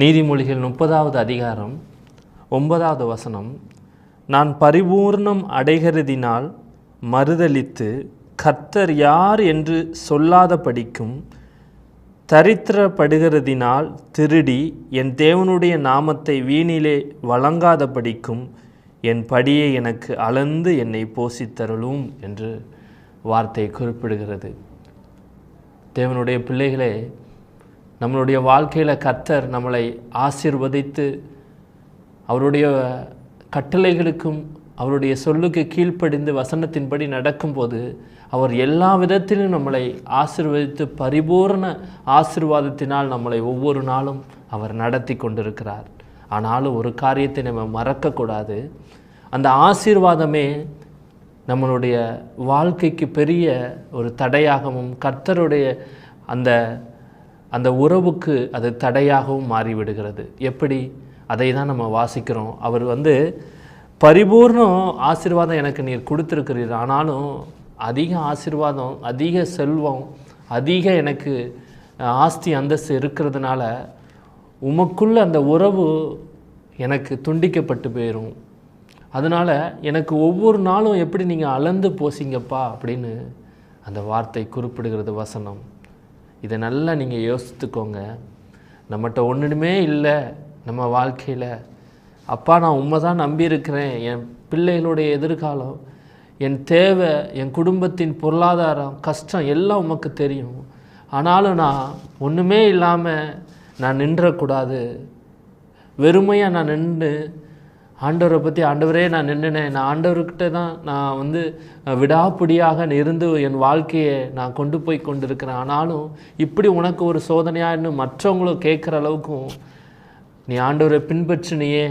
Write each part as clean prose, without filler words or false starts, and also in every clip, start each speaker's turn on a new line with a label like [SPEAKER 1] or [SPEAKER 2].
[SPEAKER 1] நீதிமொழிகள் 30வது அதிகாரம் 9வது வசனம், நான் பரிபூர்ணம் அடைகிறதினால் மறுதலித்து கர்த்தர் யார் என்று சொல்லாத படிக்கும், தரித்திரப்படுகிறதினால் திருடி என் தேவனுடைய நாமத்தை வீணிலே வழங்காத படிக்கும் என் படியை எனக்கு அளந்து என்னை போஷித்தருளும் என்று வார்த்தை குறிப்பிடுகிறது. தேவனுடைய பிள்ளைகளே, நம்மளுடைய வாழ்க்கையில் கர்த்தர் நம்மளை ஆசீர்வதித்து அவருடைய கட்டளைகளுக்கும் அவருடைய சொல்லுக்கு கீழ்ப்படிந்து வசனத்தின்படி நடக்கும்போது அவர் எல்லா விதத்திலும் நம்மளை ஆசீர்வதித்து பரிபூர்ண ஆசீர்வாதத்தினால் நம்மளை ஒவ்வொரு நாளும் அவர் நடத்தி கொண்டிருக்கிறார். ஆனாலும் ஒரு காரியத்தை நம்ம மறக்கக்கூடாது. அந்த ஆசீர்வாதமே நம்மளுடைய வாழ்க்கைக்கு பெரிய ஒரு தடையாகவும் கர்த்தருடைய அந்த உறவுக்கு அது தடையாகவும் மாறிவிடுகிறது. எப்படி? அதை தான் நம்ம வாசிக்கிறோம். அவர் பரிபூர்ண ஆசீர்வாதம் எனக்கு நீர் கொடுத்துருக்கிறீர், ஆனாலும் அதிக ஆசீர்வாதம், அதிக செல்வம், அதிக எனக்கு ஆஸ்தி அந்தஸ்து இருக்கிறதுனால உமக்குள்ள அந்த உறவு எனக்கு துண்டிக்கப்பட்டு போயிடும். அதனால் எனக்கு ஒவ்வொரு நாளும் எப்படி நீங்கள் அளந்து போசிங்கப்பா அப்படின்னு அந்த வார்த்தை குறிப்பிடுகிறது வசனம். இதை நல்லா நீங்கள் யோசித்துக்கோங்க. நம்மகிட்ட ஒன்றுமே இல்லை நம்ம வாழ்க்கையில். அப்பா, நான் உண்மை தான் நம்பியிருக்கிறேன். என் பிள்ளைகளுடைய எதிர்காலம், என் தேவை, என் குடும்பத்தின் பொருளாதாரம், கஷ்டம் எல்லாம் உமக்கு தெரியும். ஆனாலும் நான் ஒன்றுமே இல்லாமல் நான் நின்றக்கூடாது. வெறுமையாக நான் நின்று ஆண்டவரை பற்றி, ஆண்டவரே நான் நின்றுனேன், நான் ஆண்டவர்கிட்ட தான் நான் விடாப்பிடியாக இருந்து என் வாழ்க்கையை நான் கொண்டு போய் கொண்டிருக்கிறேன். ஆனாலும் இப்படி உனக்கு ஒரு சோதனையாக இன்னும் மற்றவங்களும் கேட்குற அளவுக்கும் நீ ஆண்டவரை பின்பற்றினியே,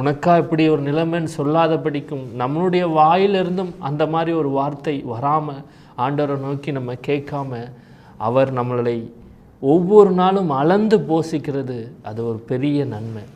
[SPEAKER 1] உனக்கா இப்படி ஒரு நிலைமைன்னு சொல்லாத படிக்கும் நம்மளுடைய வாயிலிருந்தும் அந்த மாதிரி ஒரு வார்த்தை வராமல் ஆண்டவரை நோக்கி நம்ம கேட்காம அவர் நம்மளை ஒவ்வொரு நாளும் அளந்து போஷிக்கிறது, அது ஒரு பெரிய நன்மை.